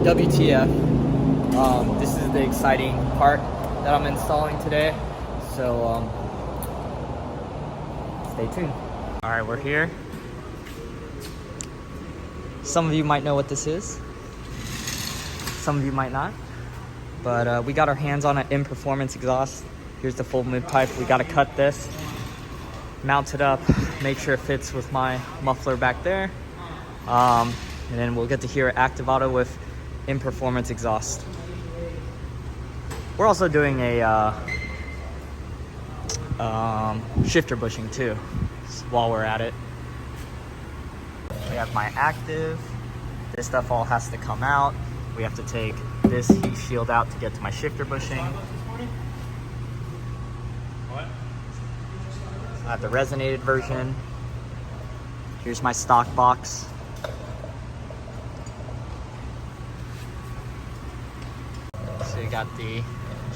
WTF. This is the exciting part that I'm installing today, so stay tuned. All right, we're here. Some of you might know what this is. Some of you might not. But we got our hands on an M Performance exhaust. Here's the full mid-pipe. We gotta cut this, mount it up, make sure it fits with my muffler back there. And then we'll get to hear active auto with M Performance exhaust. We're also doing a shifter bushing too, while we're at it. We have my active. This stuff all has to come out. We have to take this heat shield out to get to my shifter bushing. I have the resonated version. Here's my stock box. So you got the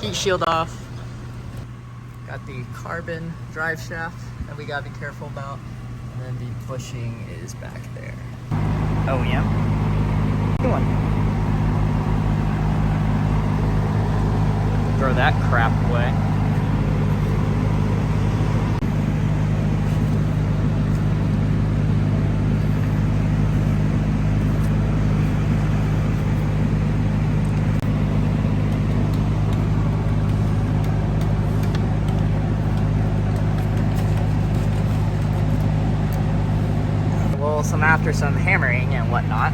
heat shield off. Got the carbon drive shaft that we gotta be careful about. And then the bushing is back there. OEM. Good one. Throw that crap away. After some hammering and whatnot,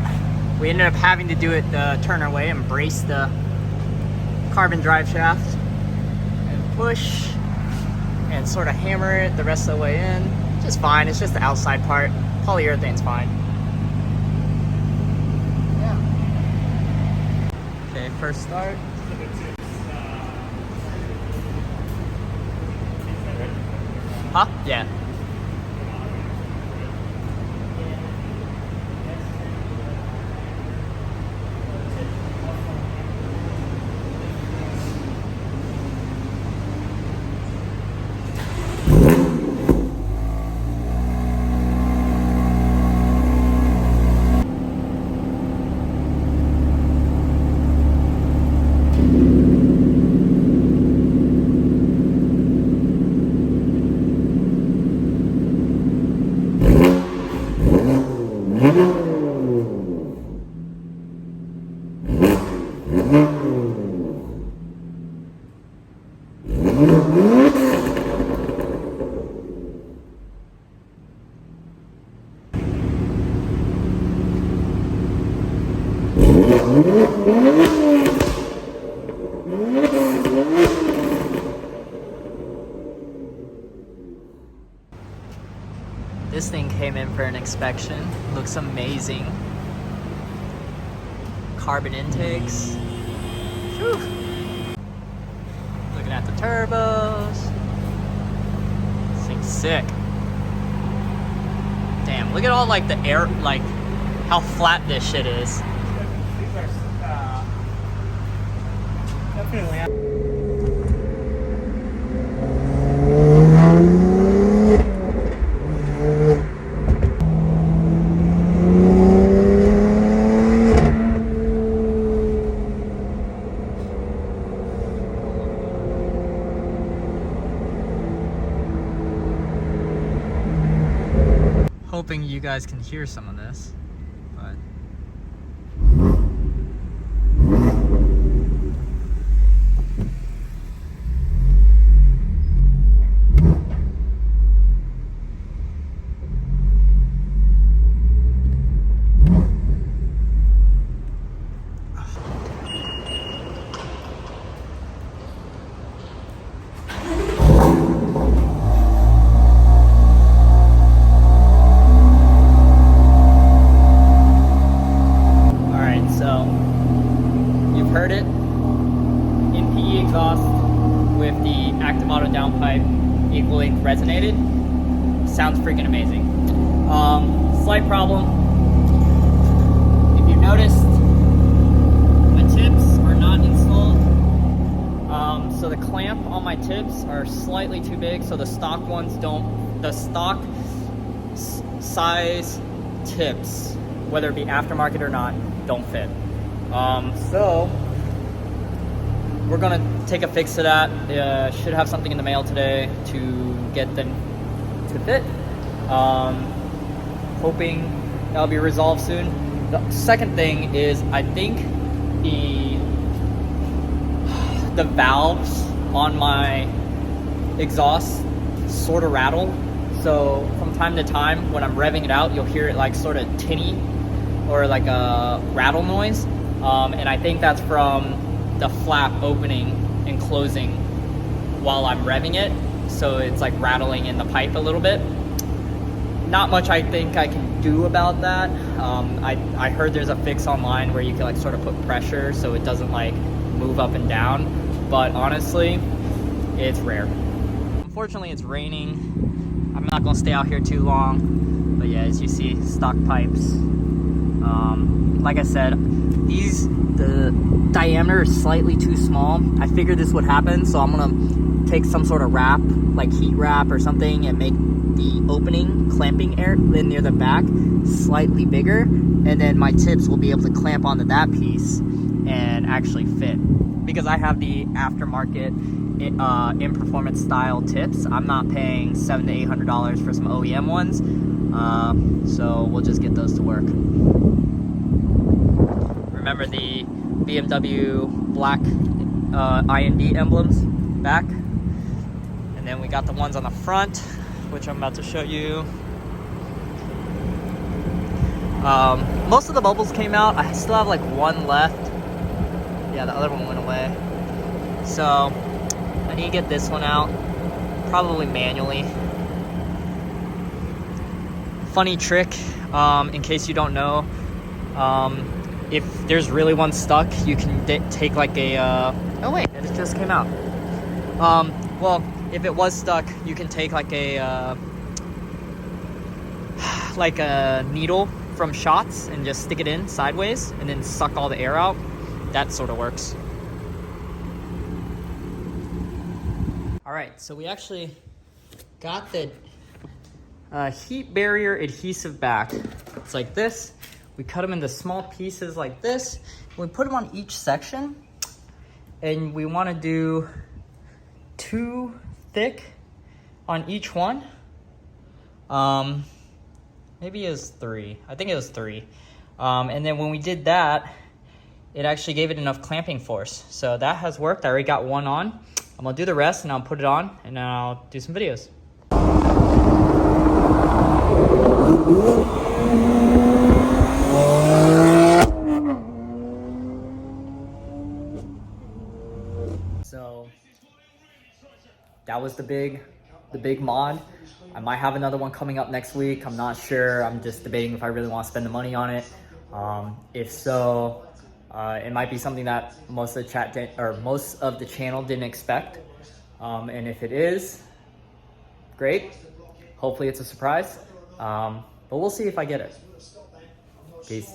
we ended up having to do it the Turner way and brace the carbon drive shaft and push and sort of hammer it the rest of the way in. Just fine. It's just the outside part. Polyurethane's fine. Yeah. Okay, first start. Huh? Yeah. This thing came in for an inspection. Looks amazing. Carbon intakes. Whew. Looking at the turbos. This thing's sick. Damn, look at all like the air, like how flat this shit is. These are definitely. Hoping you guys can hear some of this, but heard it. MPE exhaust with the active auto downpipe equally resonated. Sounds freaking amazing. Slight problem. If you noticed, my tips are not installed. So the clamp on my tips are slightly too big, so the stock ones don't, the stock size tips, whether it be aftermarket or not, don't fit. So we're gonna take a fix to that. Should have something in the mail today to get them to fit. Hoping that'll be resolved soon. The second thing is, I think the valves on my exhaust sort of rattle. So from time to time when I'm revving it out, you'll hear it like sort of tinny or like a rattle noise. And I think that's from the flap opening and closing while I'm revving it. So it's like rattling in the pipe a little bit. Not much I think I can do about that. I heard there's a fix online where you can like sort of put pressure so it doesn't like move up and down. But honestly, it's rare. Unfortunately, it's raining. I'm not gonna stay out here too long. But yeah, as you see, stock pipes. Like I said, the diameter is slightly too small. I figured this would happen, so I'm gonna take some sort of wrap, like heat wrap or something, and make the opening clamping area near the back slightly bigger, and then my tips will be able to clamp onto that piece and actually fit. Because I have the aftermarket in performance style tips, I'm not paying $700 to $800 for some OEM ones, so we'll just get those to work. Remember the BMW black IND emblems back, and then we got the ones on the front, which I'm about to show you. Most of the bubbles came out. I still have like one left. Yeah, the other one went away. So I need to get this one out, probably manually. Funny trick, in case you don't know, if there's really one stuck, you can take like a, oh wait, it just came out. Well, if it was stuck, you can take like a needle from shots and just stick it in sideways and then suck all the air out. That sort of works. All right, so we actually got the heat barrier adhesive back. It's like this. We cut them into small pieces like this. We put them on each section, and we want to do 2 thick on each one. Maybe it was 3. I think it was 3. And then when we did that, it actually gave it enough clamping force. So that has worked. I already got one on. I'm gonna do the rest and I'll put it on and then I'll do some videos. So that was the big mod. I might have another one coming up next week. I'm not sure. I'm just debating if I really want to spend the money on it. If so, it might be something that most of the channel didn't expect. And if it is, great. Hopefully it's a surprise. But we'll see if I get it. Peace.